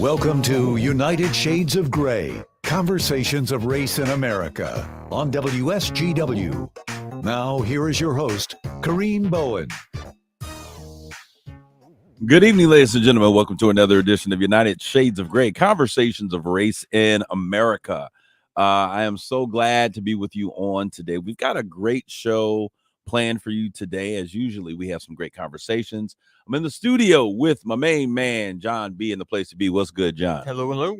Welcome to United Shades of Gray, Conversations of Race in America on WSGW. Now, here is your host, Kareem Bowen. Good evening, ladies and gentlemen. Welcome to another edition of United Shades of Gray, Conversations of Race in America. I am so glad to be with you on today. We've got a great show planned for you today. As usually, we have some great conversations. I'm in the studio with my main man, John B, in the place to be. What's good, John? Hello.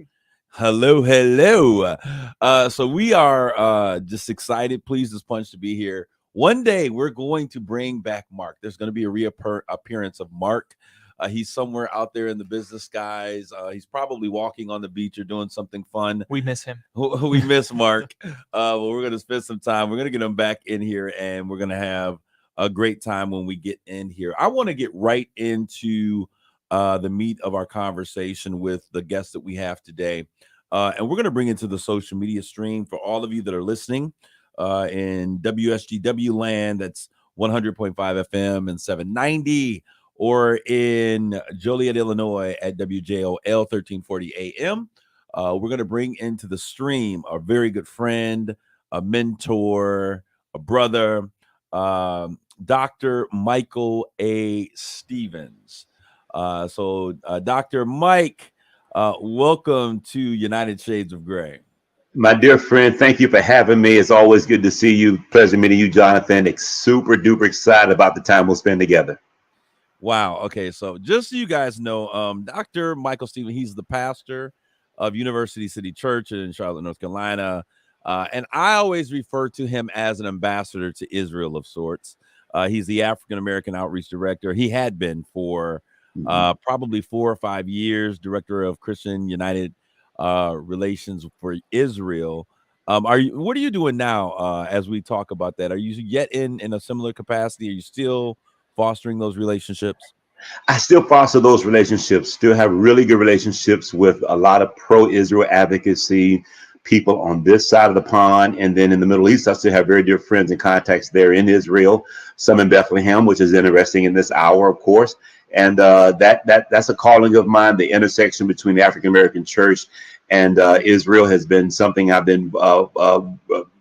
So we are just excited, pleased as punch to be here. One day, we're going to bring back Mark. There's going to be a reappearance of Mark. He's somewhere out there in the business skies. He's probably walking on the beach or doing something fun. We miss him. We miss Mark. Well, we're going to spend some time. We're going to get him back in here, and we're going to have a great time when we get in here. I want to get right into the meat of our conversation with the guest that we have today. And we're going to bring into the social media stream for all of you that are listening in WSGW land. That's 100.5 FM and 790. Or in Joliet, Illinois at WJOL 1340 AM. We're going to bring into the stream a very good friend, a mentor, a brother, Dr. Michael A. Stevens. Dr. Mike, welcome to United Shades of Gray. My dear friend, thank you for having me. It's always good to see you. Pleasure meeting you, Jonathan. Super duper excited about the time we'll spend together. Wow. Okay. So just so you guys know, Dr. Michael Stevens, he's the pastor of University City Church in Charlotte, North Carolina. And I always refer to him as an ambassador to Israel of sorts. He's the African-American outreach director. He had been for probably 4 or 5 years, director of Christian United Relations for Israel. What are you doing now as we talk about that? Are you yet in a similar capacity? Are you still fostering those relationships? I still foster those relationships, still have really good relationships with a lot of pro-Israel advocacy people on this side of the pond. And then in the Middle East, I still have very dear friends and contacts there in Israel, some in Bethlehem, which is interesting in this hour, of course. And that's a calling of mine. The intersection between the African-American church and Israel has been something I've been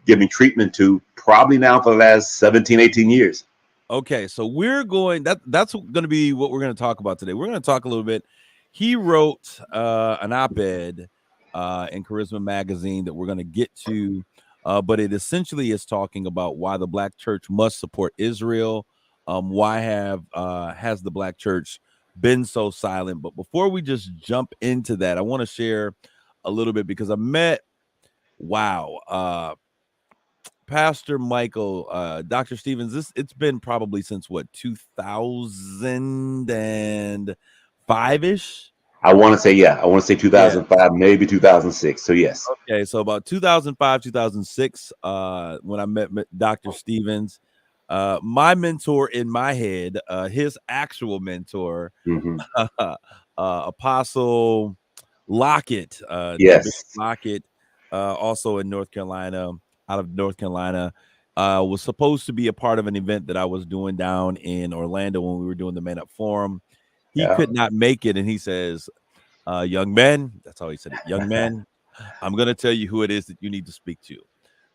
giving treatment to probably now for the last 17, 18 years. Okay, so we're going, that's going to be what we're going to talk about today. We're going to talk a little bit. He wrote an op-ed in Charisma magazine that we're going to get to, but it essentially is talking about why the Black church must support Israel. Why has the Black church been so silent? But before we just jump into that, I want to share a little bit because I met, Pastor Michael, Dr. Stevens, it's been probably since what, 2005-ish? I want to say 2005, maybe 2006. So yes. Okay, so about 2005, 2006, when I met Dr. Stevens, my mentor in my head, his actual mentor, Apostle Lockett, Lockett, also in North Carolina. Out of North Carolina, was supposed to be a part of an event that I was doing down in Orlando when we were doing the Man Up Forum. He could not make it, and he says, young man, that's how he said it, young man, I'm going to tell you who it is that you need to speak to.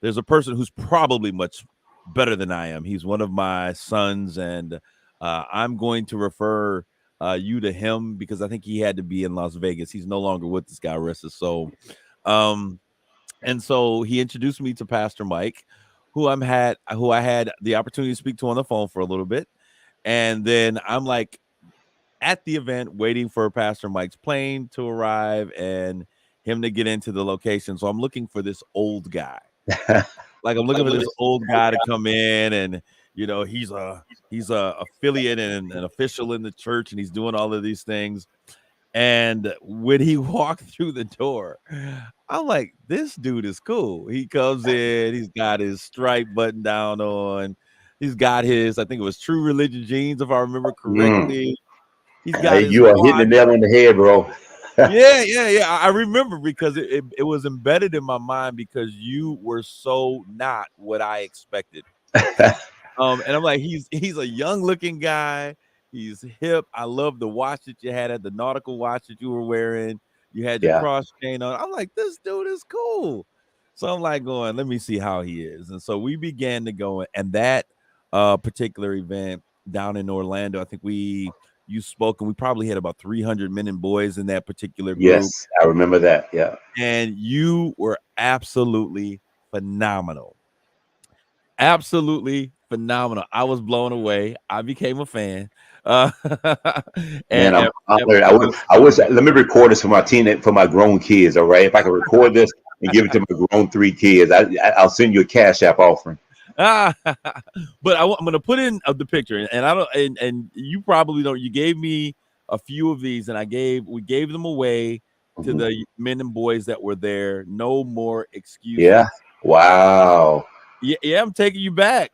There's a person who's probably much better than I am. He's one of my sons, and I'm going to refer you to him because I think he had to be in Las Vegas. He's no longer with this guy, rest his soul. And so he introduced me to Pastor Mike, who I had the opportunity to speak to on the phone for a little bit. And then I'm like at the event waiting for Pastor Mike's plane to arrive and him to get into the location. So I'm looking for this old guy. Like I'm looking for this old guy to come in, and you know, he's a affiliate and an official in the church, and he's doing all of these things. And when he walked through the door, I'm like, this dude is cool. He comes in, he's got his stripe button down on. He's got his, I think it was True Religion jeans, if I remember correctly. He's got his you are hitting the nail on the head, bro. Yeah. I remember because it was embedded in my mind because you were so not what I expected. And I'm like, he's a young looking guy. He's hip. I love the watch that you had, the nautical watch that you were wearing. You had the cross chain on. I'm like, this dude is cool. So I'm like going, let me see how he is. And so we began to go, and that particular event down in Orlando, I think you spoke, and we probably had about 300 men and boys in that particular group. Yes, I remember that. Yeah. And you were absolutely phenomenal. Absolutely phenomenal. I was blown away. I became a fan. Man, I'm honored. I wish. Let me record this for my grown kids. All right, if I can record this and give it to my grown 3 kids, I'll send you a Cash App offering. But I'm going to put in the picture, and I don't, and you probably don't. You gave me a few of these, and we gave them away to the men and boys that were there. No more excuses. Yeah. Wow. Yeah, I'm taking you back.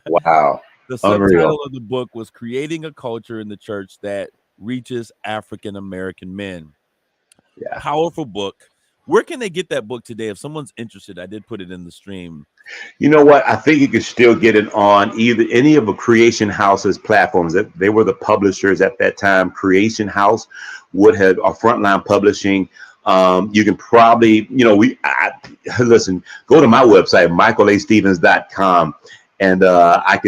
Wow. The subtitle of the book was Creating a Culture in the Church That Reaches African American Men. Yeah. Powerful book. Where can they get that book today? If someone's interested, I did put it in the stream. You know what? I think you can still get it on either any of the Creation House's platforms. That they were the publishers at that time. Creation House would have a Frontline Publishing. You can probably, listen, go to my website, michaelastevens.com. And I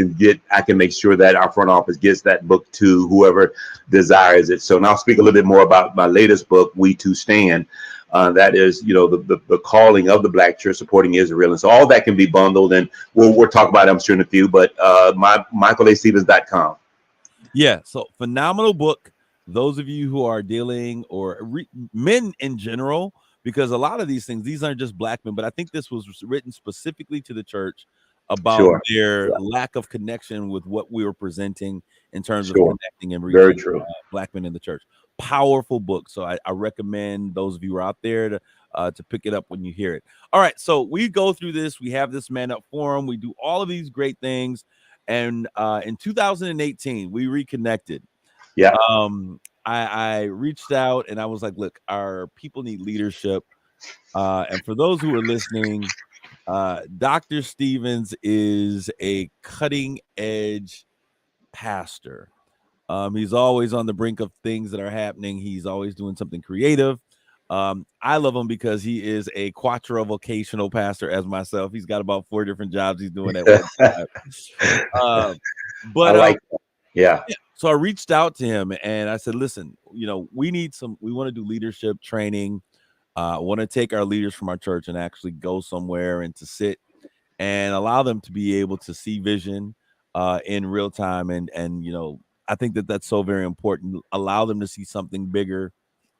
can make sure that our front office gets that book to whoever desires it. So now I'll speak a little bit more about my latest book, We Too Stand. That is, the calling of the Black church supporting Israel. And so all that can be bundled, and we'll talk about it, I'm sure, in a few, but michaelastevens.com. Yeah, so phenomenal book. Those of you who are dealing men in general, because a lot of these things, these aren't just Black men, but I think this was written specifically to the church about their lack of connection with what we were presenting in terms of connecting and reaching Black men in the church. Powerful book. So I recommend those of you who are out there to pick it up when you hear it. All right. So we go through this. We have this Man Up Forum. We do all of these great things. And in 2018, we reconnected. Yeah. I reached out and I was like, look, our people need leadership. And for those who are listening, Dr. Stevens is a cutting edge pastor. He's always on the brink of things that are happening. He's always doing something creative. I love him because he is a quattro vocational pastor as myself. He's got about 4 different jobs he's doing at one time. Yeah. So I reached out to him and I said, listen, we want to do leadership training. I want to take our leaders from our church and actually go somewhere and to sit and allow them to be able to see vision in real time. And I think that that's so very important. Allow them to see something bigger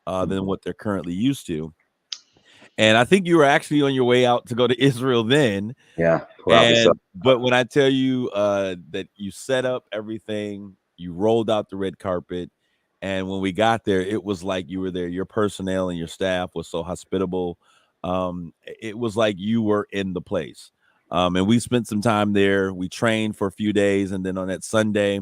than what they're currently used to. And I think you were actually on your way out to go to Israel then. Yeah. But when I tell you that you set up everything, you rolled out the red carpet. And when we got there, it was like you were there. Your personnel and your staff was so hospitable. It was like you were in the place. And we spent some time there. We trained for a few days. And then on that Sunday,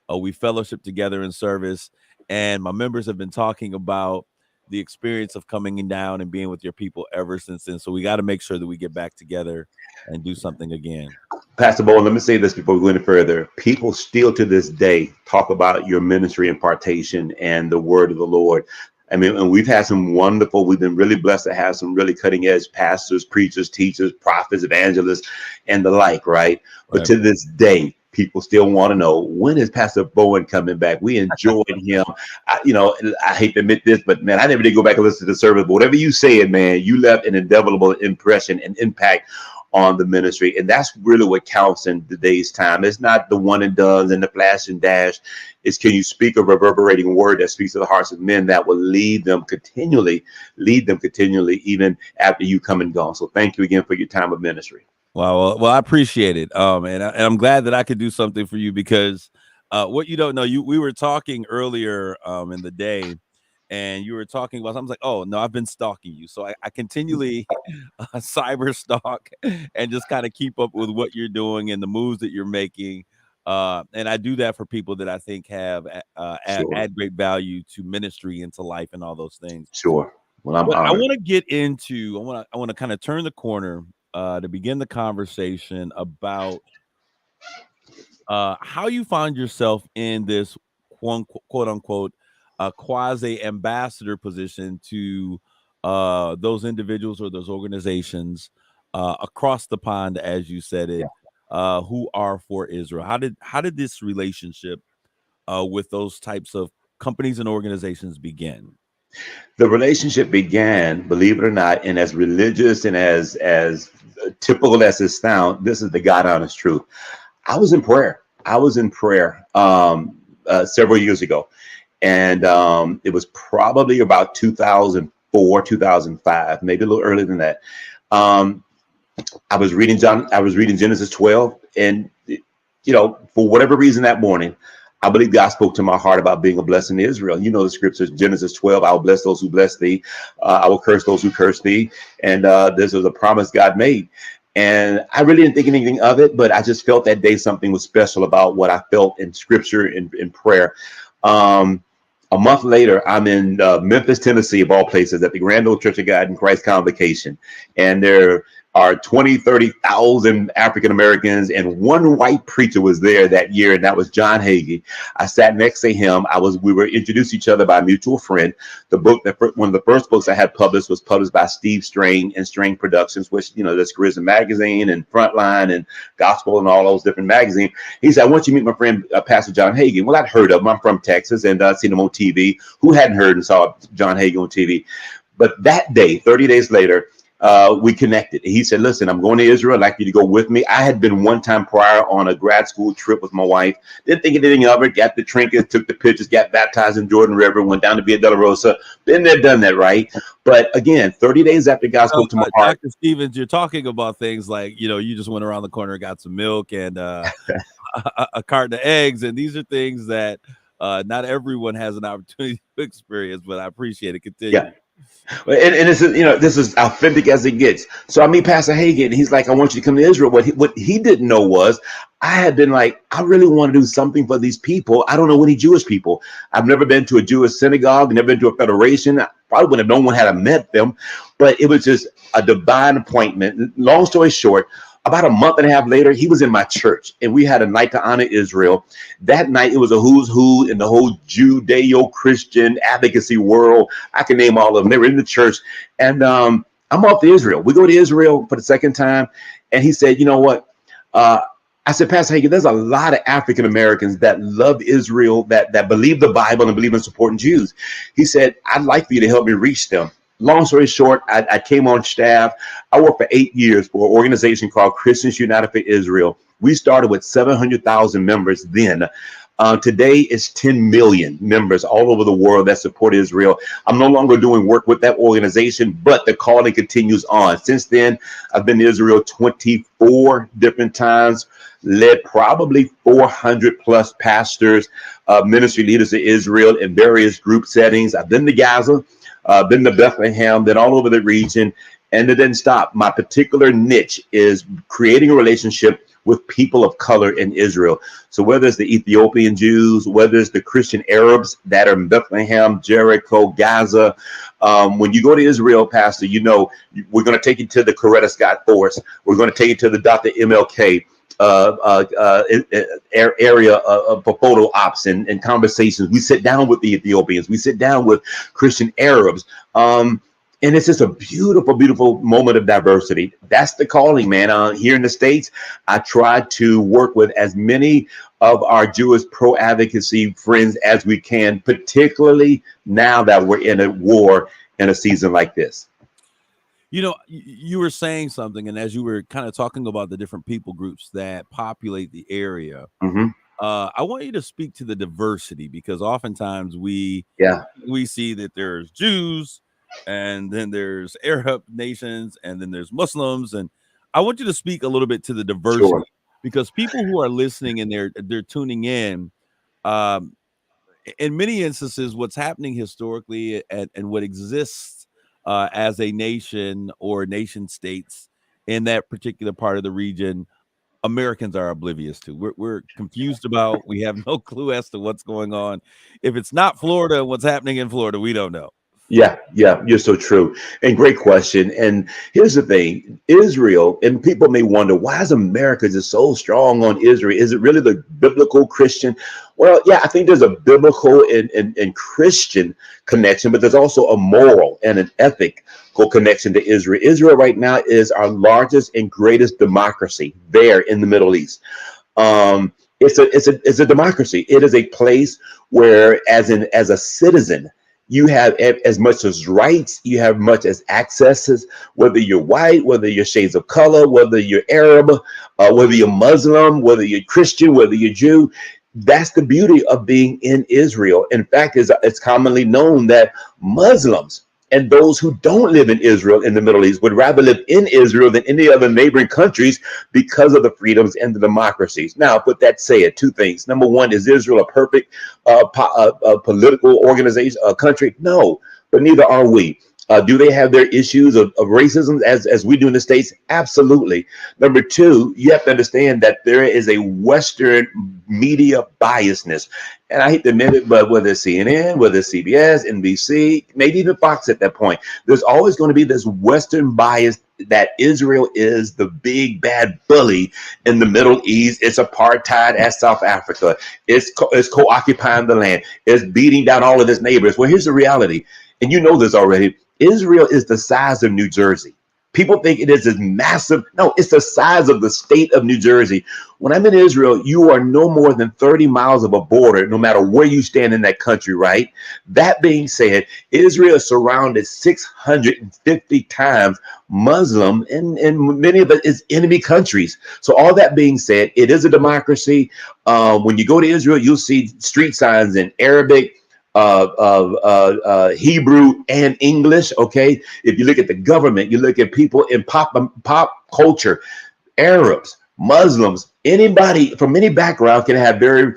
we fellowshiped together in service. And my members have been talking about the experience of coming down and being with your people ever since then. So we got to make sure that we get back together and do something again. Pastor Bowen, let me say this before we go any further. People still to this day talk about your ministry impartation and the word of the Lord. I mean, and we've been really blessed to have some really cutting edge pastors, preachers, teachers, prophets, evangelists, and the like, right? But to this day, people still want to know, when is Pastor Bowen coming back? We enjoyed him. I hate to admit this, but man, I never did go back and listen to the service. But whatever you said, man, you left an indelible impression and impact on the ministry. And that's really what counts in today's time. It's not the one and dones and the flash and dash. It's, can you speak a reverberating word that speaks to the hearts of men that will lead them continually, even after you come and gone. So thank you again for your time of ministry. Well, I appreciate it. And I'm glad that I could do something for you because what you don't know, we were talking earlier in the day, and you were talking about, I was like, oh no, I've been stalking you. So I continually cyber stalk and just kind of keep up with what you're doing and the moves that you're making. And I do that for people that I think have add great value to ministry and to life and all those things. Sure. Well, I want to get into, I want to kind of turn the corner to begin the conversation about how you find yourself in this quote unquote a quasi ambassador position to those individuals or those organizations across the pond, as you said it, who are for Israel. How did this relationship with those types of companies and organizations begin? The relationship began, believe it or not, and as religious and as typical as it sounds, this is the God honest truth. I was in prayer. I was in prayer several years ago, and it was probably about 2004, 2005, maybe a little earlier than that. I was reading Genesis 12, and for whatever reason that morning, I believe God spoke to my heart about being a blessing to Israel. You know the scriptures, Genesis 12, I will bless those who bless thee. I will curse those who curse thee. And this was a promise God made. And I really didn't think anything of it, but I just felt that day something was special about what I felt in scripture and in prayer. A month later, I'm in Memphis, Tennessee, of all places, at the Grand Old Church of God in Christ Convocation. And there are 20, 30,000 African Americans, and one white preacher was there that year, and that was John Hagee. I sat next to him. We were introduced to each other by a mutual friend. The book, one of the first books I had published, was published by Steve Strain and Strain Productions, which, that's Charisma Magazine and Frontline and Gospel and all those different magazines. He said, I want you to meet my friend, Pastor John Hagee. Well, I'd heard of him. I'm from Texas, and I'd seen him on TV. Who hadn't heard and saw John Hagee on TV? But that day, 30 days later, we connected. He said, listen, I'm going to Israel. I'd like you to go with me. I had been one time prior on a grad school trip with my wife. Didn't think anything of it. Got the trinkets, took the pictures, got baptized in Jordan River, went down to Via Dolorosa. Been there, done that, right? But again, 30 days after God spoke to my heart. Dr. Stevens, you're talking about things like, you just went around the corner and got some milk and a carton of eggs. And these are things that not everyone has an opportunity to experience, but I appreciate it. Continue. Yeah. And this is authentic as it gets. So I meet Pastor Hagee, and he's like, I want you to come to Israel. What he didn't know was I had been like, I really want to do something for these people. I don't know any Jewish people. I've never been to a Jewish synagogue, never been to a federation. I probably would have known one had I met them, but it was just a divine appointment. Long story short, about a month and a half later, he was in my church, and we had a night to honor Israel. That night, it was a who's who in the whole Judeo-Christian advocacy world. I can name all of them. They were in the church, and I'm off to Israel. We go to Israel for the second time, and he said, you know what? I said, Pastor Hagee, there's a lot of African Americans that love Israel, that believe the Bible and believe in supporting Jews. He said, I'd like for you to help me reach them. Long story short, I came on staff. I worked for 8 years for an organization called Christians United for Israel. We started with 700,000 members then. Today, it's 10 million members all over the world that support Israel. I'm no longer doing work with that organization, but the calling continues on. Since then, I've been to Israel 24 different times, led probably 400 plus pastors, ministry leaders of Israel in various group settings. I've been to Gaza. Been to Bethlehem, then all over the region, and it didn't stop. My particular niche is creating a relationship with people of color in Israel. So whether it's the Ethiopian Jews, whether it's the Christian Arabs that are in Bethlehem, Jericho, Gaza, when you go to Israel, Pastor, we're going to take you to the Coretta Scott Forest. We're going to take you to the Dr. MLK area for photo ops and conversations. We sit down with the Ethiopians. We sit down with Christian Arabs. And it's just a beautiful, beautiful moment of diversity. That's the calling, man. Here in the States, I try to work with as many of our Jewish pro-advocacy friends as we can, particularly now that we're in a war in a season like this. You were saying something, and as you were kind of talking about the different people groups that populate the area, I want you to speak to the diversity, because oftentimes we see that there's Jews, and then there's Arab nations, and then there's Muslims, and I want you to speak a little bit to the diversity, because people who are listening and they're tuning in many instances, what's happening historically and what exists as a nation or nation states in that particular part of the region, Americans are oblivious to. We're confused about. We have no clue as to what's going on. If it's not Florida and what's happening in Florida, we don't know. Yeah, yeah, you're so true. And great question. And here's the thing, Israel, and people may wonder, why is America just so strong on Israel? Is it really the biblical Christian? Well, yeah, I think there's a biblical and Christian connection, but there's also a moral and an ethical connection to Israel. Israel right now is our largest and greatest democracy there in the Middle East. It's a democracy. It is a place where, as a citizen, you have as much as rights, you have much as accesses, whether you're white, whether you're shades of color, whether you're Arab, whether you're Muslim, whether you're Christian, whether you're Jew. That's the beauty of being in Israel. In fact, it's commonly known that Muslims and those who don't live in Israel in the Middle East would rather live in Israel than any other neighboring countries because of the freedoms and the democracies. Now, with that said, two things. Number one, is Israel a perfect political organization, country? No, but neither are we. Do they have their issues of racism as we do in the States? Absolutely. Number two, you have to understand that there is a Western media biasness. And I hate to admit it, but whether it's CNN, whether it's CBS, NBC, maybe even Fox at that point, there's always going to be this Western bias that Israel is the big bad bully in the Middle East. It's apartheid as South Africa. It's co-occupying the land. It's beating down all of its neighbors. Well, here's the reality. And you know this already. Israel is the size of New Jersey. People think it is this massive. No, it's the size of the state of New Jersey. When I'm in Israel, you are no more than 30 miles of a border, no matter where you stand in that country, right? That being said, Israel is surrounded 650 times Muslim, and many of it is enemy countries. So all that being said, it is a democracy. When you go to Israel, you'll see street signs in Arabic, Hebrew, and English. Okay, if you look at the government, you look at people in pop culture, Arabs, Muslims, anybody from any background can have their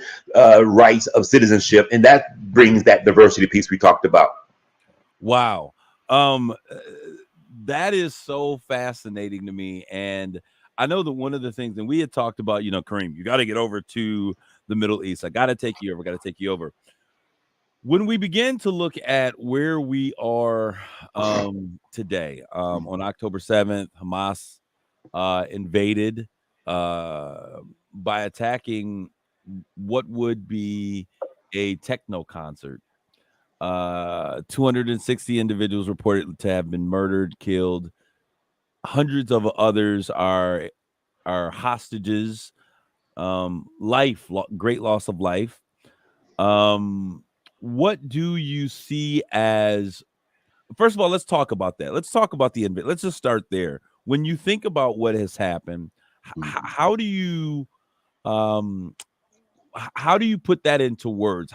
rights of citizenship, and that brings that diversity piece we talked about. Wow, that is so fascinating to me, and I know that one of the things, and we had talked about, Kareem, you got to get over to the Middle East. I got to take you over. When we begin to look at where we are today, on October 7th, Hamas invaded by attacking what would be a techno concert. 260 individuals reported to have been murdered, killed. Hundreds of others are hostages. Great loss of life. What do you see as, first of all, let's talk about that. Let's talk about the let's just start there. When you think about what has happened, how do you put that into words?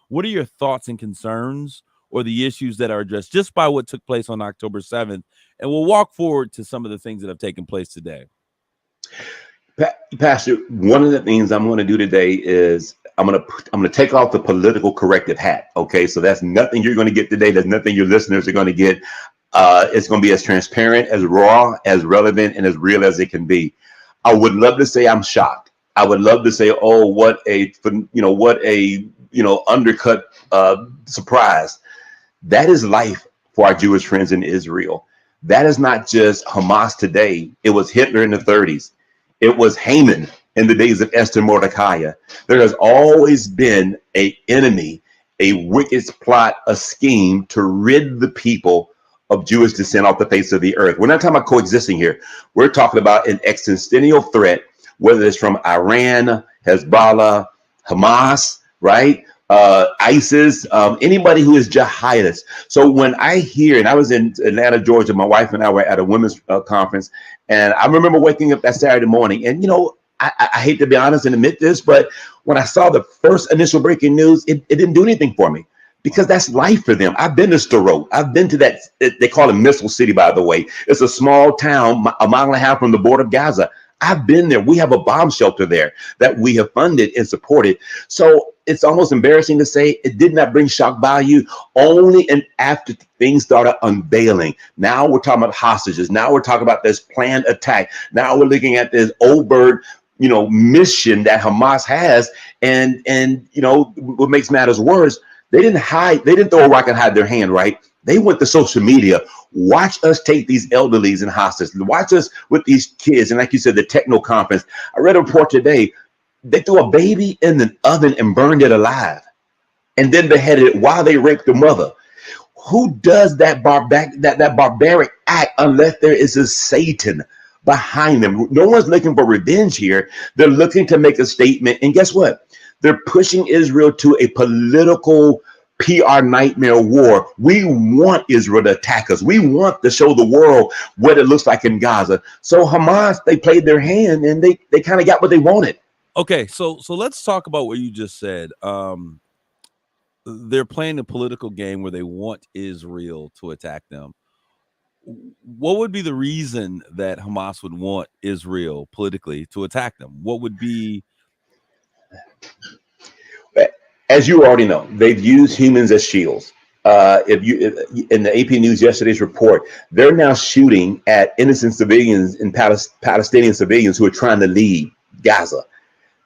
What are your thoughts and concerns or the issues that are addressed just by what took place on October 7th? And we'll walk forward to some of the things that have taken place today. Pastor, one of the things I'm going to do today is I'm going to take off the political corrective hat. Okay, so that's nothing you're going to get today. There's nothing your listeners are going to get. It's going to be as transparent, as raw, as relevant, and as real as it can be. I would love to say I'm shocked. I would love to say, oh, what a undercut surprise. That is life for our Jewish friends in Israel. That is not just Hamas today. It was Hitler in the 30s. It was Haman in the days of Esther Mordecai. There has always been an enemy, a wicked plot, a scheme to rid the people of Jewish descent off the face of the earth. We're not talking about coexisting here. We're talking about an existential threat, whether it's from Iran, Hezbollah, Hamas, right? ISIS, anybody who is jihadist. So when I hear, and I was in Atlanta, Georgia, my wife and I were at a women's conference, and I remember waking up that Saturday morning, and I hate to be honest and admit this, but when I saw the first initial breaking news, it didn't do anything for me, because that's life for them. I've been to Sderot. I've been to that, they call it Missile City, by the way. It's a small town, a mile and a half from the border of Gaza. I've been there. We have a bomb shelter there that we have funded and supported. So it's almost embarrassing to say it did not bring shock value, only and after things started unveiling. Now we're talking about hostages. Now we're talking about this planned attack. Now we're looking at this overt, mission that Hamas has. And what makes matters worse, They didn't hide. They didn't throw a rock and hide their hand, right? They went to social media. Watch us take these elderlies and hostages. Watch us with these kids. And like you said, the techno conference. I read a report today. They threw a baby in an oven and burned it alive, and then beheaded it while they raped the mother. Who does that barbaric act unless there is a Satan behind them? No one's looking for revenge here. They're looking to make a statement. And guess what? They're pushing Israel to a political PR nightmare war. We want Israel to attack us. We want to show the world what it looks like in Gaza. So Hamas, they played their hand and they kind of got what they wanted. Okay, so let's talk about what you just said. They're playing a political game where they want Israel to attack them. What would be the reason that Hamas would want Israel politically to attack them? What would be? As you already know, they've used humans as shields. In the AP News yesterday's report, they're now shooting at innocent civilians and Palestinian civilians who are trying to leave Gaza.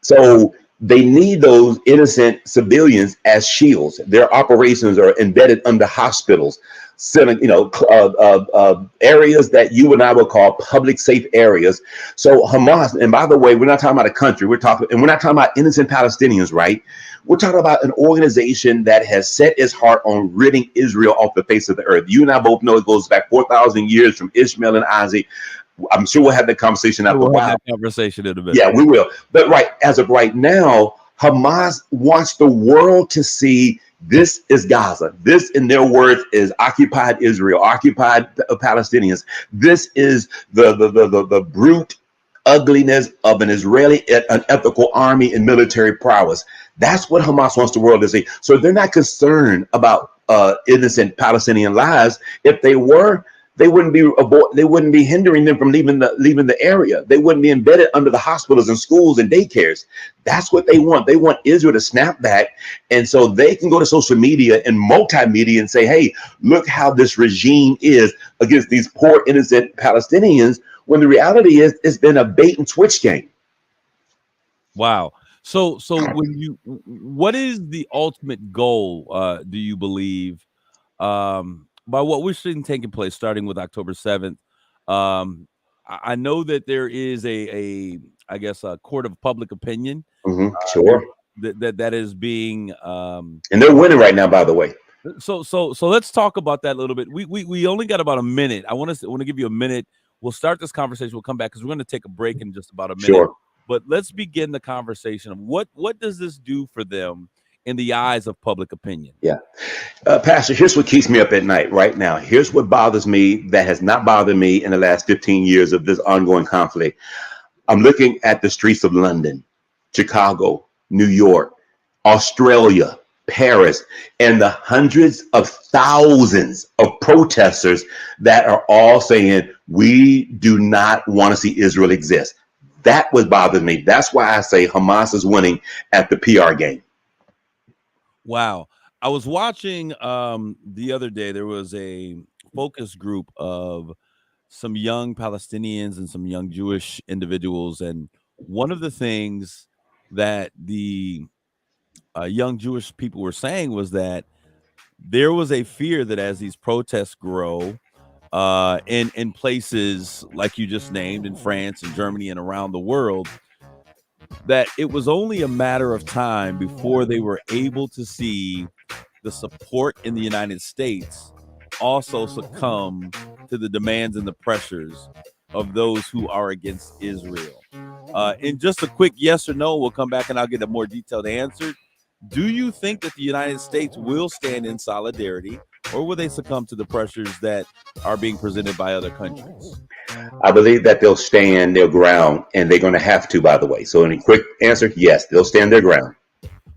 So they need those innocent civilians as shields. Their operations are embedded under hospitals, areas that you and I would call public safe areas. So Hamas, and by the way, we're not talking about a country. We're not talking about innocent Palestinians, right? We're talking about an organization that has set its heart on ridding Israel off the face of the earth. You and I both know it goes back 4,000 years from Ishmael and Isaac. I'm sure we'll have that conversation after a while. Conversation in a minute. Yeah, we will. But as of right now, Hamas wants the world to see this is Gaza. This, in their words, is occupied Israel, occupied Palestinians. This is the brute ugliness of an Israeli unethical army and military prowess. That's what Hamas wants the world to see. So they're not concerned about innocent Palestinian lives. If they were, they wouldn't be hindering them from leaving the area. They wouldn't be embedded under the hospitals and schools and daycares. That's what they want. They want Israel to snap back, and so they can go to social media and multimedia and say, "Hey, look how this regime is against these poor innocent Palestinians." When the reality is, it's been a bait and switch game. Wow. So what is the ultimate goal? Do you believe? By what we're seeing taking place starting with October 7th. I know that there is I guess a court of public opinion. Sure. That is being and they're winning right now, by the way. So let's talk about that a little bit. We only got about a minute. I want to give you a minute. We'll start this conversation. We'll come back because we're going to take a break in just about a minute. Sure. But let's begin the conversation of what does this do for them in the eyes of public opinion? Yeah. Pastor, here's what keeps me up at night right now. Here's what bothers me that has not bothered me in the last 15 years of this ongoing conflict. I'm looking at the streets of London, Chicago, New York, Australia, Paris, and the hundreds of thousands of protesters that are all saying, we do not want to see Israel exist. That was bothering me. That's why I say Hamas is winning at the PR game. Wow. I was watching the other day, there was a focus group of some young Palestinians and some young Jewish individuals. And one of the things that the young Jewish people were saying was that there was a fear that as these protests grow in places like you just named, in France and Germany and around the world, that it was only a matter of time before they were able to see the support in the United States also succumb to the demands and the pressures of those who are against Israel. In just a quick yes or no, we'll come back and I'll get a more detailed answer. Do you think that the United States will stand in solidarity, or will they succumb to the pressures that are being presented by other countries? I believe that they'll stand their ground, and they're going to have to, by the way. So, in a quick answer, yes, they'll stand their ground.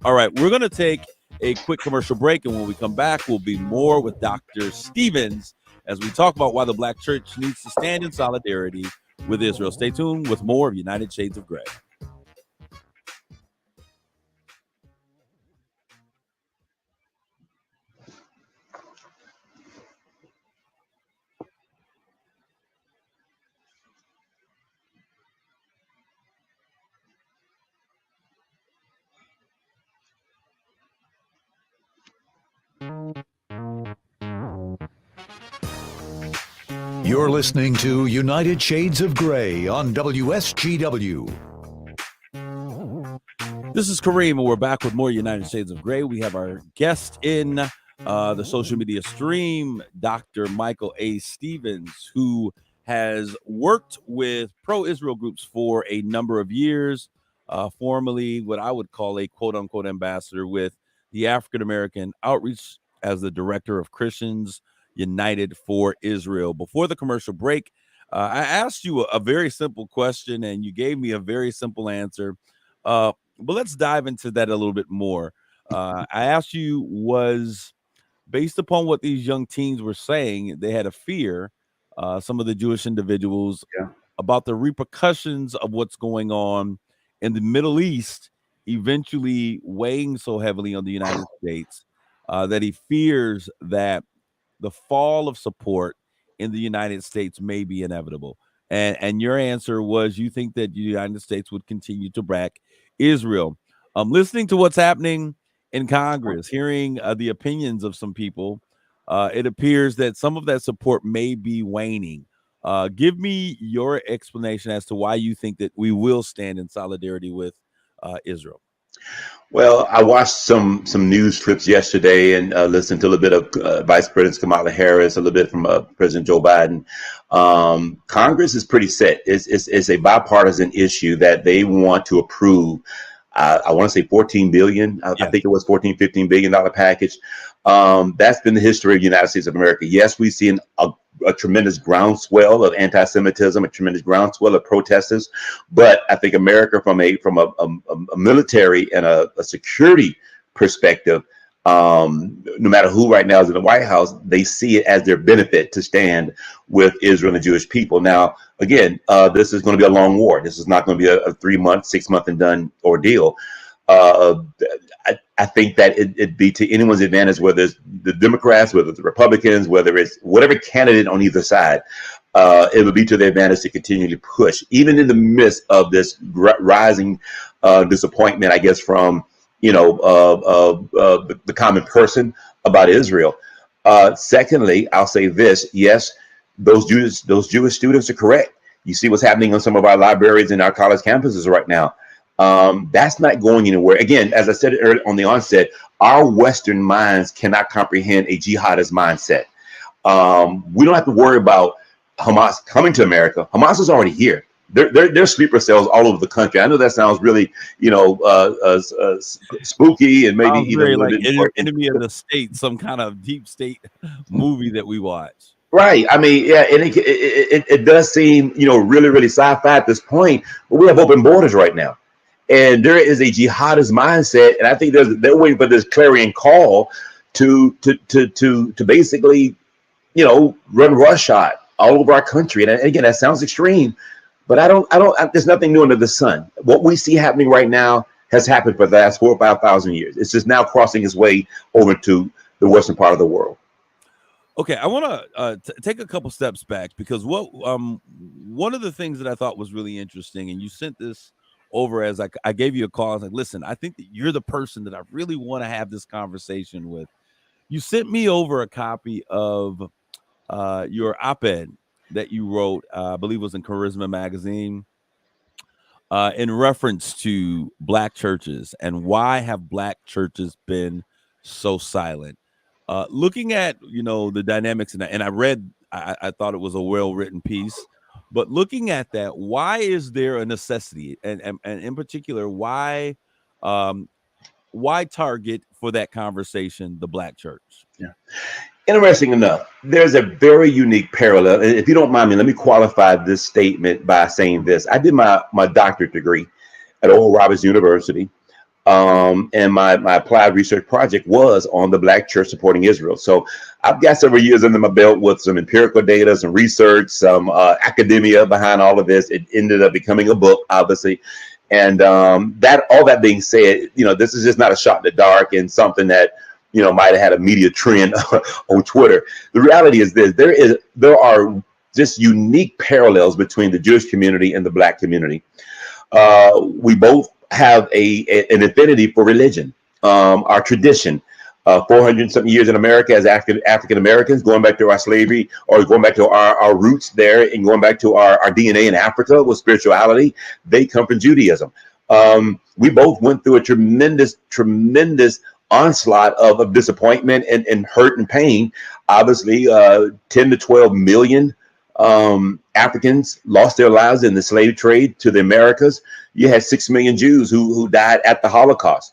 All right, we're going to take a quick commercial break, and when we come back, we'll be more with Dr. Stevens as we talk about why the Black church needs to stand in solidarity with Israel. Stay tuned with more of United Shades of Gray. You're listening to United Shades of Gray on WSGW. This is Kareem, and we're back with more United Shades of Gray. We have our guest in the social media stream, Dr. Michael A. Stevens, who has worked with pro-Israel groups for a number of years, formerly what I would call a quote-unquote ambassador with the African American Outreach as the director of Christians United for Israel. Before the commercial break, I asked you a very simple question, and you gave me a very simple answer. But let's dive into that a little bit more. I asked you, was based upon what these young teens were saying, they had a fear, some of the Jewish individuals, about the repercussions of what's going on in the Middle East, eventually weighing so heavily on the United States that he fears that the fall of support in the United States may be inevitable. And your answer was you think that the United States would continue to back Israel. Listening to what's happening in Congress, hearing the opinions of some people, it appears that some of that support may be waning. Give me your explanation as to why you think that we will stand in solidarity with Israel. Well, I watched some news clips yesterday and listened to a little bit of Vice President Kamala Harris, a little bit from President Joe Biden. Congress is pretty set. It's a bipartisan issue that they want to approve. I want to say 14 billion. I think it was $15 billion package. That's been the history of the United States of America. Yes, we've seen a tremendous groundswell of anti-Semitism, a tremendous groundswell of protesters. But I think America, from a military and a security perspective, no matter who right now is in the White House, they see it as their benefit to stand with Israel and the Jewish people. Now, again, this is going to be a long war. This is not going to be a 3-month, 6-month and done ordeal. I think that it'd be to anyone's advantage, whether it's the Democrats, whether it's the Republicans, whether it's whatever candidate on either side. It would be to their advantage to continually push, even in the midst of this rising disappointment, I guess, from the common person about Israel. Secondly, I'll say this: yes, those Jewish students are correct. You see what's happening on some of our libraries and our college campuses right now. That's not going anywhere. Again, as I said earlier on the onset, our Western minds cannot comprehend a jihadist mindset. We don't have to worry about Hamas coming to America. Hamas is already here. They're sleeper cells all over the country. I know that sounds really, spooky and maybe even like enemy of the state, some kind of deep state movie that we watch. Right. I mean, yeah, and it does seem, really, really sci-fi at this point, but we have open borders right now. And there is a jihadist mindset, and I think they're waiting for this clarion call to basically, run roughshod all over our country. And again, that sounds extreme, but I don't. There's nothing new under the sun. What we see happening right now has happened for the last 4,000 or 5,000 years. It's just now crossing its way over to the western part of the world. Okay, I want to take a couple steps back, because one of the things that I thought was really interesting, and you sent this over as I gave you a call. I was like, listen, I think that you're the person that I really want to have this conversation with. You sent me over a copy of your op-ed that you wrote, I believe it was in Charisma magazine, in reference to Black churches and why have Black churches been so silent. Looking at, the dynamics, and I read, I thought it was a well-written piece. But looking at that, why is there a necessity, and in particular, why target for that conversation the Black church? Yeah, interesting enough, there's a very unique parallel. And if you don't mind me, let me qualify this statement by saying this: I did my doctorate degree at Oral Roberts University, and my applied research project was on the Black church supporting Israel. So I've got several years under my belt with some empirical data, some research, some academia behind all of this. It ended up becoming a book, obviously. And all that being said, this is just not a shot in the dark and something that, might have had a media trend on Twitter. The reality is this: there are just unique parallels between the Jewish community and the Black community. We both have an affinity for religion, our tradition. 400 something years in America as African Americans, going back to our slavery or going back to our roots there and going back to our DNA in Africa with spirituality. They come from Judaism. We both went through a tremendous onslaught of disappointment and hurt and pain. Obviously, 10 to 12 million Africans lost their lives in the slave trade to the Americas. You had 6 million Jews who died at the Holocaust.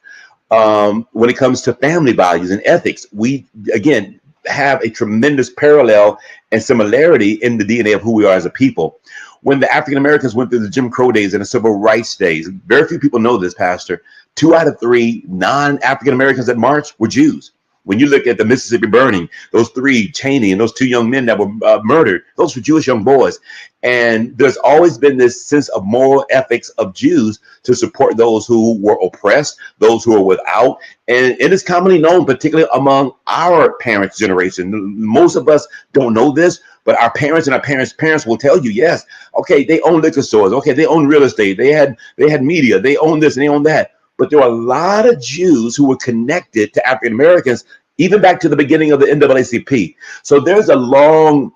When it comes to family values and ethics, we again have a tremendous parallel and similarity in the DNA of who we are as a people. When the African Americans went through the Jim Crow days and the Civil Rights days, very few people know this, Pastor. 2 out of 3 non-African Americans that marched were Jews. When you look at the Mississippi burning, those 3, Cheney and those 2 young men that were murdered, those were Jewish young boys. And there's always been this sense of moral ethics of Jews to support those who were oppressed, those who are without. And it is commonly known, particularly among our parents' generation. Most of us don't know this, but our parents and our parents will tell you, yes, okay, they own liquor stores. Okay, they own real estate. They had media. They own this and they own that. But there are a lot of Jews who were connected to African Americans, even back to the beginning of the NAACP. So there's a long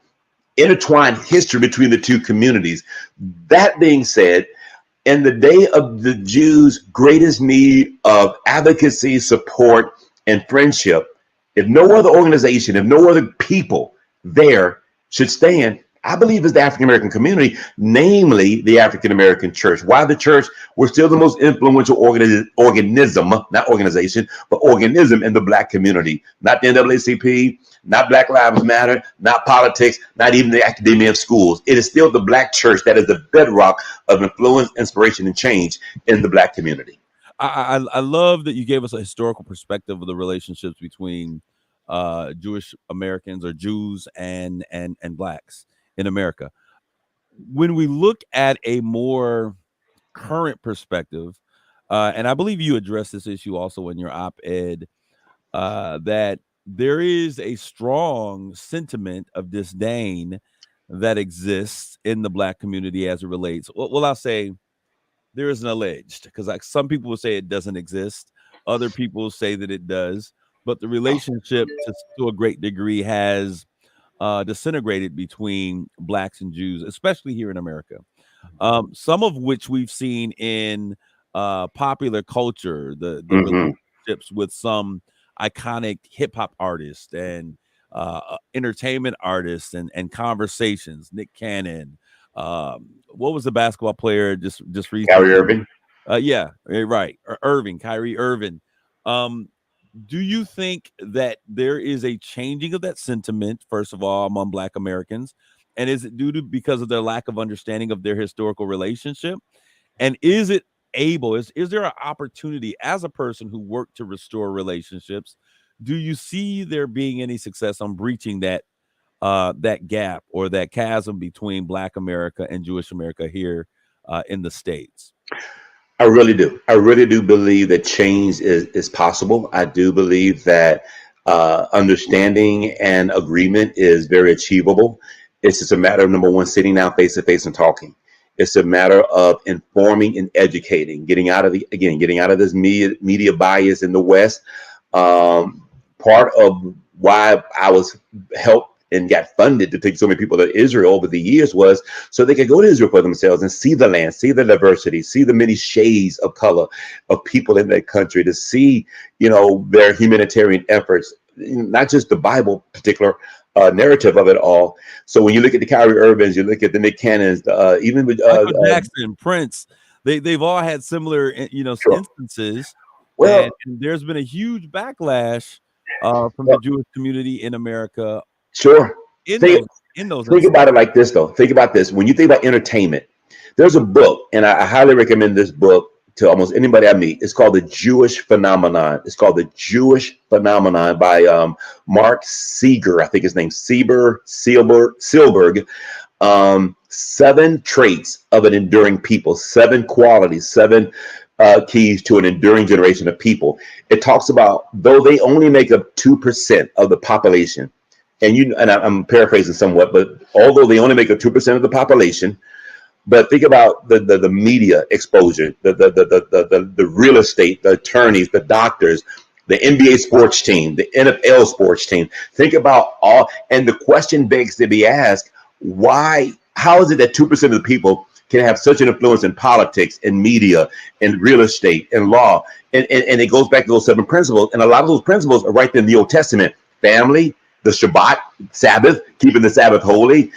intertwined history between the 2 communities. That being said, in the day of the Jews' greatest need of advocacy, support, and friendship, if no other organization, if no other people there should stand, I believe it's the African American community, namely the African American church. Why the church? We're still the most influential organism, not organization, but organism in the Black community. Not the NAACP, not Black Lives Matter, not politics, not even the academia of schools. It is still the Black church that is the bedrock of influence, inspiration, and change in the Black community. I love that you gave us a historical perspective of the relationships between Jewish Americans or Jews and Blacks in America. When we look at a more current perspective, and I believe you addressed this issue also in your op-ed, that there is a strong sentiment of disdain that exists in the Black community as it relates. Well, I'll say there is an alleged, because like some people will say it doesn't exist, other people say that it does, but the relationship to a great degree has disintegrated between Blacks and Jews, especially here in America. Some of which we've seen in popular culture, the relationships with some iconic hip hop artists and entertainment artists and conversations. Nick Cannon, what was the basketball player just recently? Kyrie Irving. Yeah, right. Kyrie Irving. Do you think that there is a changing of that sentiment, first of all, among Black Americans? And is it because of their lack of understanding of their historical relationship? And is it is there an opportunity as a person who worked to restore relationships? Do you see there being any success on breaching that gap or that chasm between Black America and Jewish America here in the States? I really do. I really do believe that change is possible. I do believe that understanding and agreement is very achievable. It's just a matter of, number one, sitting down face to face and talking. It's a matter of informing and educating, getting out of this media bias in the West. Part of why I was helped and got funded to take so many people to Israel over the years was so they could go to Israel for themselves and see the land, see the diversity, see the many shades of color of people in that country, to see, their humanitarian efforts, not just the Bible particular narrative of it all. So when you look at the Kyrie Irvings, you look at the Nick Cannons, even with Michael Jackson, Prince, they've all had similar, Sure. instances. Well, and there's been a huge backlash from the Jewish community in America. Sure. Think about it like this, though. Think about this. When you think about entertainment, there's a book, and I highly recommend this book to almost anybody I meet. It's called The Jewish Phenomenon. It's called The Jewish Phenomenon by Mark Seeger. I think his name's Seilberg. 7 traits of an enduring people, 7 qualities, 7 keys to an enduring generation of people. It talks about, though they only make up 2% of the population, and I'm paraphrasing somewhat, but although they only make up 2% of the population, but think about the media exposure, the real estate, the attorneys, the doctors, the NBA sports team, the NFL sports team. Think about all, and the question begs to be asked, why, how is it that 2% of the people can have such an influence in politics and media and real estate and law? And it goes back to those 7 principles. And a lot of those principles are right there in the Old Testament: family, the Shabbat, Sabbath, keeping the Sabbath holy,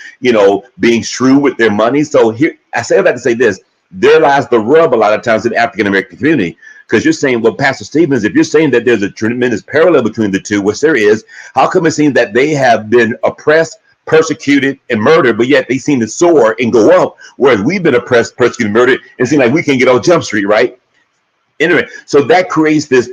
being shrewd with their money. So here, I say that to say this: there lies the rub a lot of times in the African American community. Because you're saying, well, Pastor Stevens, if you're saying that there's a tremendous parallel between the two, which there is, how come it seems that they have been oppressed, persecuted, and murdered, but yet they seem to soar and go up, whereas we've been oppressed, persecuted, murdered, and seem like we can't get on Jump Street, right? Anyway, so that creates this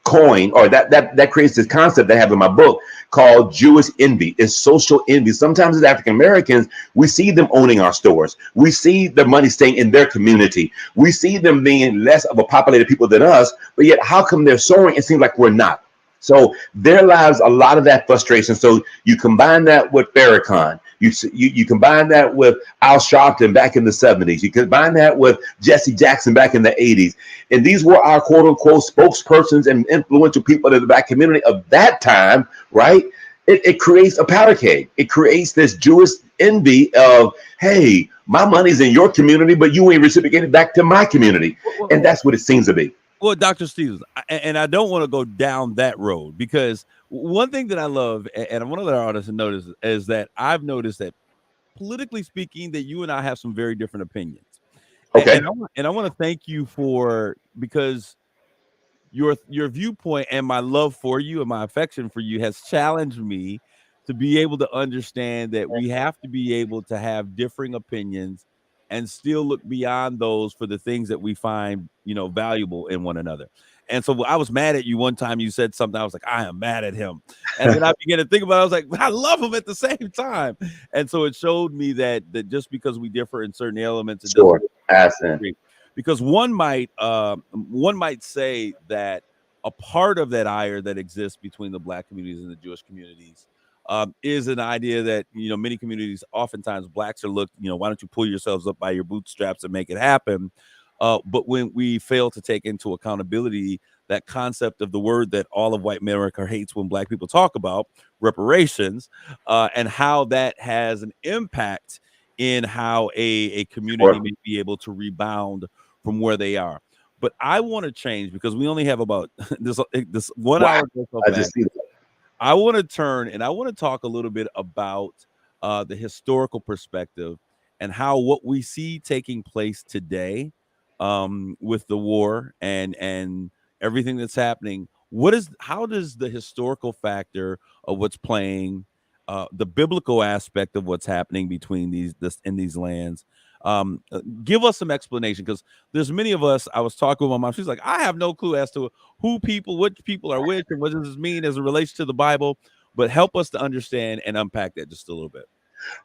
coin, or that creates this concept that I have in my book called Jewish envy. It's social envy. Sometimes as African Americans, we see them owning our stores. We see the money staying in their community. We see them being less of a populated people than us, but yet how come they're soaring? It seems like we're not. So there lies a lot of that frustration. So you combine that with Farrakhan. You combine that with Al Sharpton back in the 70s. You combine that with Jesse Jackson back in the 80s. And these were our quote unquote spokespersons and influential people in the black community of that time, right? It creates a powder keg. It creates this Jewish envy of, hey, my money's in your community, but you ain't reciprocated back to my community. And that's what it seems to be. Well, Dr. Stevens, and I don't want to go down that road, because one thing that I love, and one of the artists noticed, is that I've noticed that politically speaking, that you and I have some very different opinions. Okay. And I want to thank you because your viewpoint and my love for you and my affection for you has challenged me to be able to understand that we have to be able to have differing opinions and still look beyond those for the things that we find, valuable in one another. And so I was mad at you one time. You said something. I was like, I am mad at him. And then I began to think about it. I was like, I love him at the same time. And so it showed me that just because we differ in certain elements, sure, because one might say that a part of that ire that exists between the black communities and the Jewish communities is an idea that, many communities, oftentimes blacks are looked, why don't you pull yourselves up by your bootstraps and make it happen? But when we fail to take into accountability that concept of the word that all of white America hates when black people talk about, reparations, and how that has an impact in how a community may be able to rebound from where they are. But I want to change, because we only have about this 1 hour. I want to turn and I want to talk a little bit about the historical perspective and how what we see taking place today with the war and everything that's happening. How does the historical factor of what's playing, the biblical aspect of what's happening between these lands, give us some explanation? Because there's many of us. I was talking with my mom. She's like, I have no clue as to which people are which, and what does this mean as it relates to the Bible. But help us to understand and unpack that just a little bit.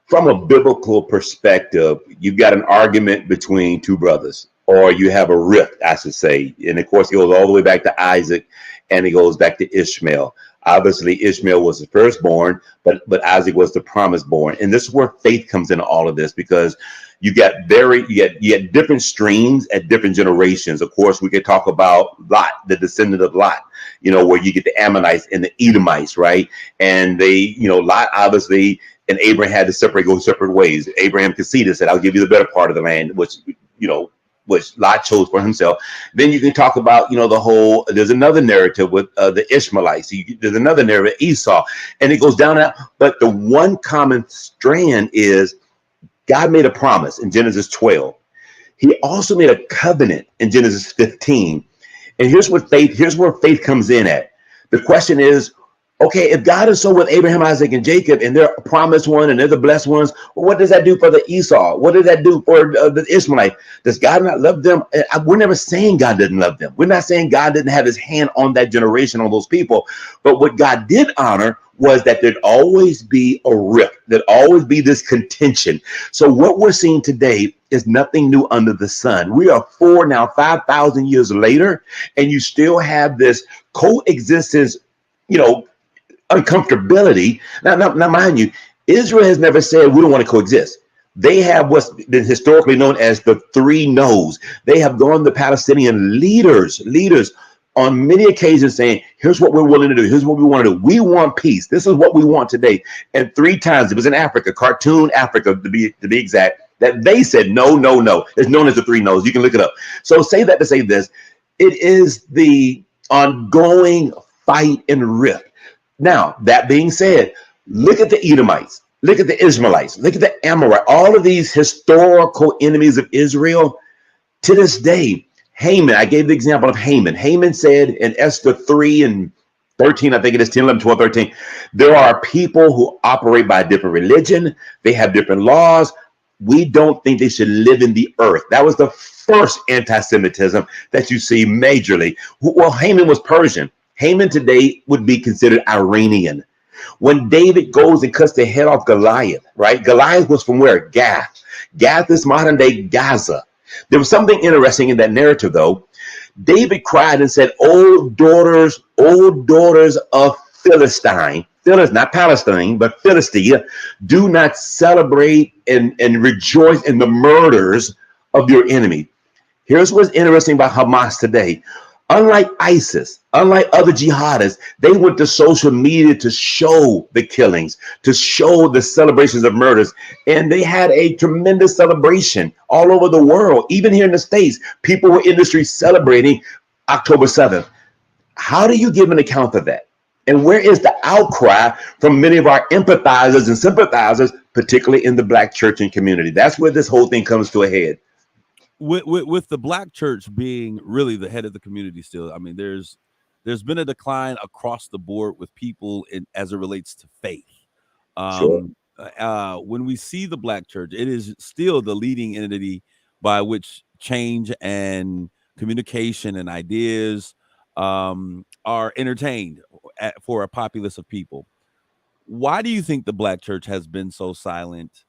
From a biblical perspective, you've got an argument between two brothers, or you have a rift, I should say. And of course, it goes all the way back to Isaac, and it goes back to Ishmael. Obviously, Ishmael was the firstborn, but Isaac was the promised born. And this is where faith comes into all of this, because you get different streams at different generations. Of course, we could talk about Lot, the descendant of Lot, where you get the Ammonites and the Edomites, right? And they, Lot obviously and Abraham had to go separate ways. Abraham conceded, said, I'll give you the better part of the land, which Lot chose for himself. Then you can talk about, there's another narrative with the Ishmaelites. There's another narrative, Esau, and it goes down and out. But the one common strand is God made a promise in Genesis 12. He also made a covenant in Genesis 15. And here's where faith comes in at. The question is, okay, if God is so with Abraham, Isaac, and Jacob, and they're a promised one, and they're the blessed ones, well, what does that do for the Esau? What does that do for the Ishmaelite? Does God not love them? We're never saying God didn't love them. We're not saying God didn't have his hand on that generation, on those people. But what God did honor was that there'd always be a rift. There'd always be this contention. So what we're seeing today is nothing new under the sun. We are 5,000 years later, and you still have this coexistence, uncomfortability. Now, mind you, Israel has never said we don't want to coexist. They have what's been historically known as the three no's. They have gone the Palestinian leaders on many occasions saying, here's what we're willing to do. Here's what we want to do. We want peace. This is what we want today. And 3 times, it was in Africa, Khartoum, Africa, to be exact, that they said, no, no, no. It's known as the 3 no's. You can look it up. So say that to say this. It is the ongoing fight and rift. Now, that being said, look at the Edomites. Look at the Ishmaelites. Look at the Amorites. All of these historical enemies of Israel, to this day, Haman, I gave the example of Haman. Haman said in Esther 3 and 13, I think it is 10, 11, 12, 13, there are people who operate by a different religion. They have different laws. We don't think they should live in the earth. That was the first anti-Semitism that you see majorly. Well, Haman was Persian. Haman today would be considered Iranian. When David goes and cuts the head off Goliath, right? Goliath was from where? Gath. Gath is modern day Gaza. There was something interesting in that narrative, though. David cried and said, "O daughters of Philistine," not Palestine, but Philistia, "do not celebrate and rejoice in the murders of your enemy." Here's what's interesting about Hamas today. Unlike ISIS, unlike other jihadists, they went to social media to show the killings, to show the celebrations of murders. And they had a tremendous celebration all over the world. Even here in the States, people were in the streets celebrating October 7th. How do you give an account of that? And where is the outcry from many of our empathizers and sympathizers, particularly in the Black church and community? That's where this whole thing comes to a head. With the Black church being really the head of the community still, I mean, there's been a decline across the board with people as it relates to faith. Sure. When we see the Black church, it is still the leading entity by which change and communication and ideas are entertained for a populace of people. Why do you think the Black church has been so silent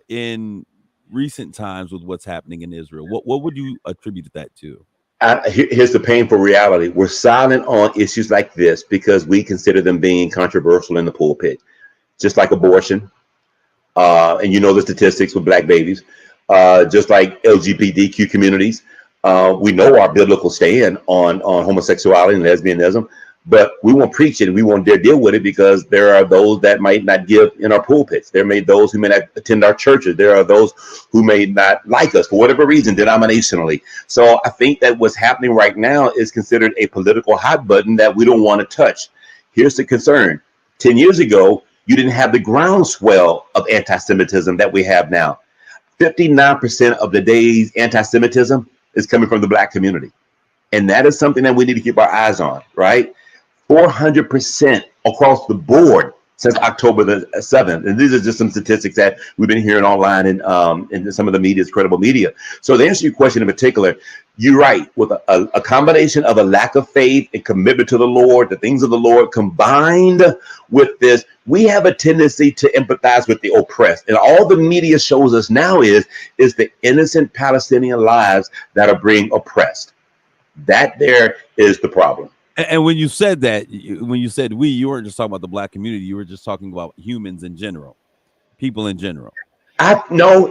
in recent times with what's happening in Israel? What would you attribute that to? Here's the painful reality. We're silent on issues like this because we consider them being controversial in the pulpit, just like abortion. And you know the statistics with Black babies, just like LGBTQ communities. We know our biblical stand on homosexuality and lesbianism, but we won't preach it. We won't dare deal with it because there are those that might not give in our pulpits. There may those who may not attend our churches. There are those who may not like us for whatever reason, denominationally. So I think that what's happening right now is considered a political hot button that we don't want to touch. Here's the concern. 10 years ago, you didn't have the groundswell of anti-Semitism that we have now. 59% of the day's anti-Semitism is coming from the Black community. And that is something that we need to keep our eyes on, right? 400% across the board since October the 7th. And these are just some statistics that we've been hearing online and in some of the media's credible media. So to answer your question in particular, you're right. With a combination of a lack of faith and commitment to the Lord, the things of the Lord, combined with this, we have a tendency to empathize with the oppressed. And all the media shows us now is the innocent Palestinian lives that are being oppressed. That there is the problem. And when you said that, when you said we, you weren't just talking about the Black community. You were just talking about humans in general, people in general. No.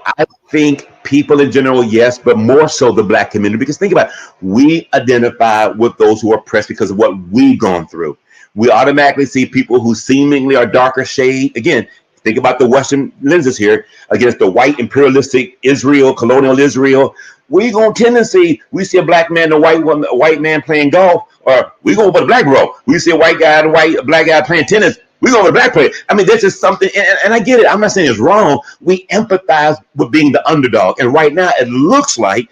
I think people in general, yes, but more so the Black community. Because think about it, we identify with those who are oppressed because of what we've gone through. We automatically see people who seemingly are darker shade. Again, think about the Western lenses here against the white imperialistic Israel, colonial Israel. We gonna tendency, we see a Black man and a white man playing golf, or we go with a Black girl. We see a white guy and a Black guy playing tennis. We go with a Black player. I mean, this is something, and I get it. I'm not saying it's wrong. We empathize with being the underdog, and right now it looks like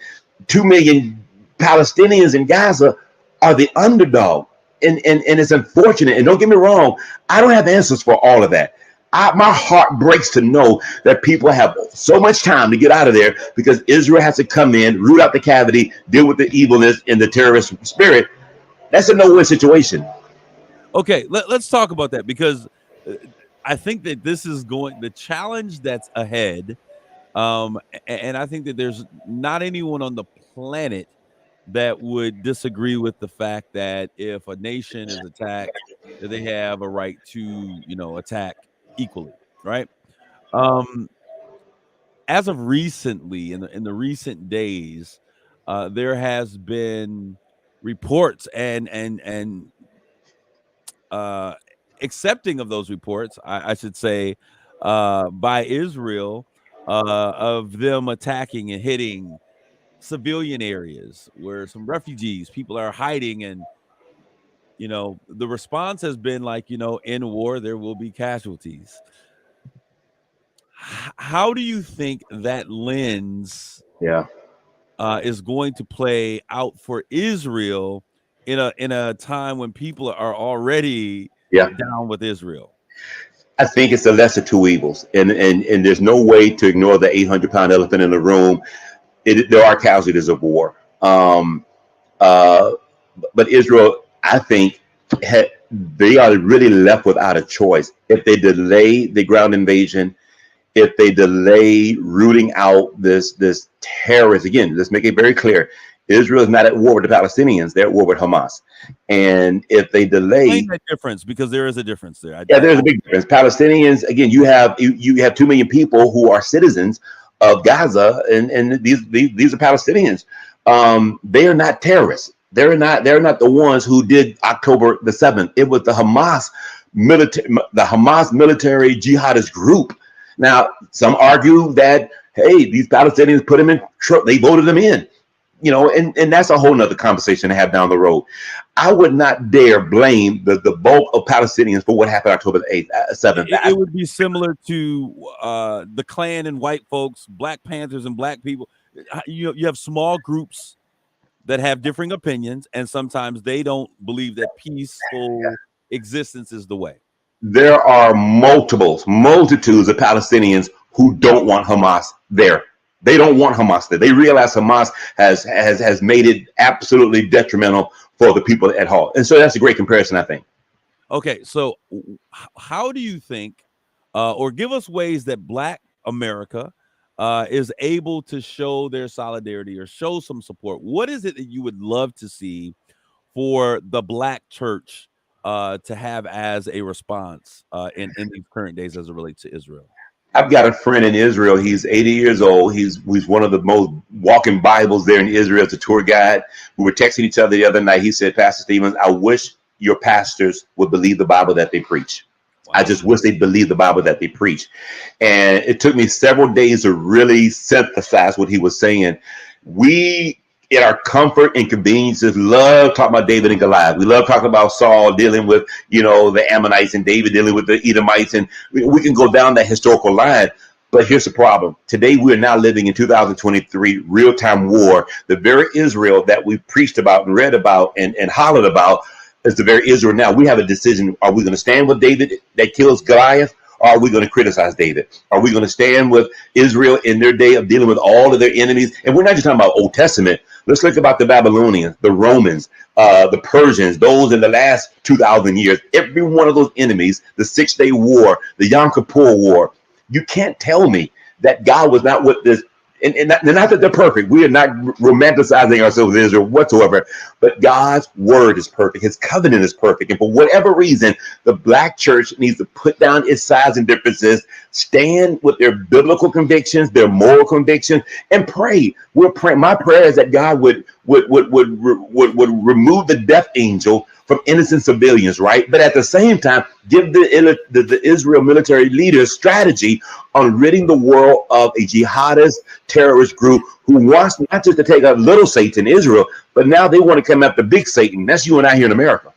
2 million Palestinians in Gaza are the underdog, and it's unfortunate. And don't get me wrong, I don't have answers for all of that. My heart breaks to know that people have so much time to get out of there because Israel has to come in, root out the cavity, deal with the evilness and the terrorist spirit. That's a no-win situation. Okay, let's talk about that because I think that this is the challenge that's ahead. And I think that there's not anyone on the planet that would disagree with the fact that if a nation is attacked, that they have a right to, attack equally, right? As of recently, in the recent days, there has been reports and accepting of those reports, I should say, by Israel, of them attacking and hitting civilian areas where some refugees, people are hiding. And, the response has been like, in war, there will be casualties. How do you think that lens is going to play out for Israel in a time when people are already down with Israel? I think it's the lesser two evils, and there's no way to ignore the 800-pound elephant in the room. There are casualties of war, but Israel, I think, they are really left without a choice if they delay the ground invasion. If they delay rooting out this terrorist, again, let's make it very clear: Israel is not at war with the Palestinians; they're at war with Hamas. And if they delay, explain that difference, because there is a difference there. There's a big difference. Palestinians, again, you have 2 million people who are citizens of Gaza, and these are Palestinians. They are not terrorists. They're not the ones who did October the 7th. It was the Hamas military jihadist group. Now, some argue that, hey, these Palestinians put them in, they voted them in, and that's a whole nother conversation to have down the road. I would not dare blame the bulk of Palestinians for what happened October the 8th, 7th. It would be similar to the Klan and white folks, Black Panthers and black people. You have small groups that have differing opinions, and sometimes they don't believe that peaceful existence is the way. There are multitudes of Palestinians who don't want Hamas there. They don't want Hamas there. They realize Hamas has made it absolutely detrimental for the people at heart. And so that's a great comparison, I think. Okay, so how do you think, or give us ways that Black America is able to show their solidarity or show some support? What is it that you would love to see for the Black church to have as a response in these current days as it relates to Israel? I've got a friend in Israel. He's 80 years old. He's one of the most walking Bibles there in Israel as a tour guide. We were texting each other the other night. He said, Pastor Stevens, I wish your pastors would believe the Bible that they preach. Wow. I just wish they believe the Bible that they preach. And it took me several days to really synthesize what he was saying. We, in our comfort and conveniences, love talking about David and Goliath. We love talking about Saul dealing with, the Ammonites, and David dealing with the Edomites. And we can go down that historical line. But here's the problem. Today, we are now living in 2023, real-time war. The very Israel that we've preached about and read about and hollered about is the very Israel now. We have a decision. Are we going to stand with David that kills Goliath? Or are we going to criticize David? Are we going to stand with Israel in their day of dealing with all of their enemies? And we're not just talking about Old Testament. Let's look about the Babylonians, the Romans, the Persians, those in the last 2,000 years. Every one of those enemies, the 6-Day War, the Yom Kippur War. You can't tell me that God was not with this. And not that they're perfect. We are not romanticizing ourselves in Israel whatsoever. But God's word is perfect. His covenant is perfect. And for whatever reason, the Black church needs to put down its sides and differences, stand with their biblical convictions, their moral convictions, and pray. We're praying. My prayer is that God would remove the death angel from innocent civilians, right? But at the same time, give the Israel military leaders strategy on ridding the world of a jihadist terrorist group who wants not just to take out little Satan, Israel, but now they want to come after big Satan. That's you and I here in America.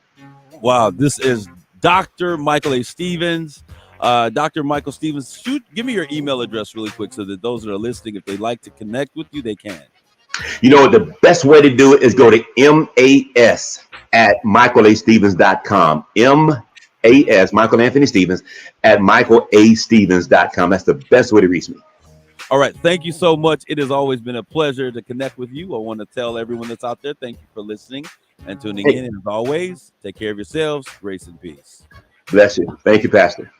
Wow, this is Dr. Michael A. Stevens. Dr. Michael Stevens, give me your email address really quick so that those that are listening, if they'd like to connect with you, they can. The best way to do it is go to MAS@MichaelAStevens.com. MAS, Michael Anthony Stevens, at MichaelAStevens.com. That's the best way to reach me. All right. Thank you so much. It has always been a pleasure to connect with you. I want to tell everyone that's out there, thank you for listening and tuning in. And as always, take care of yourselves. Grace and peace. Bless you. Thank you, Pastor.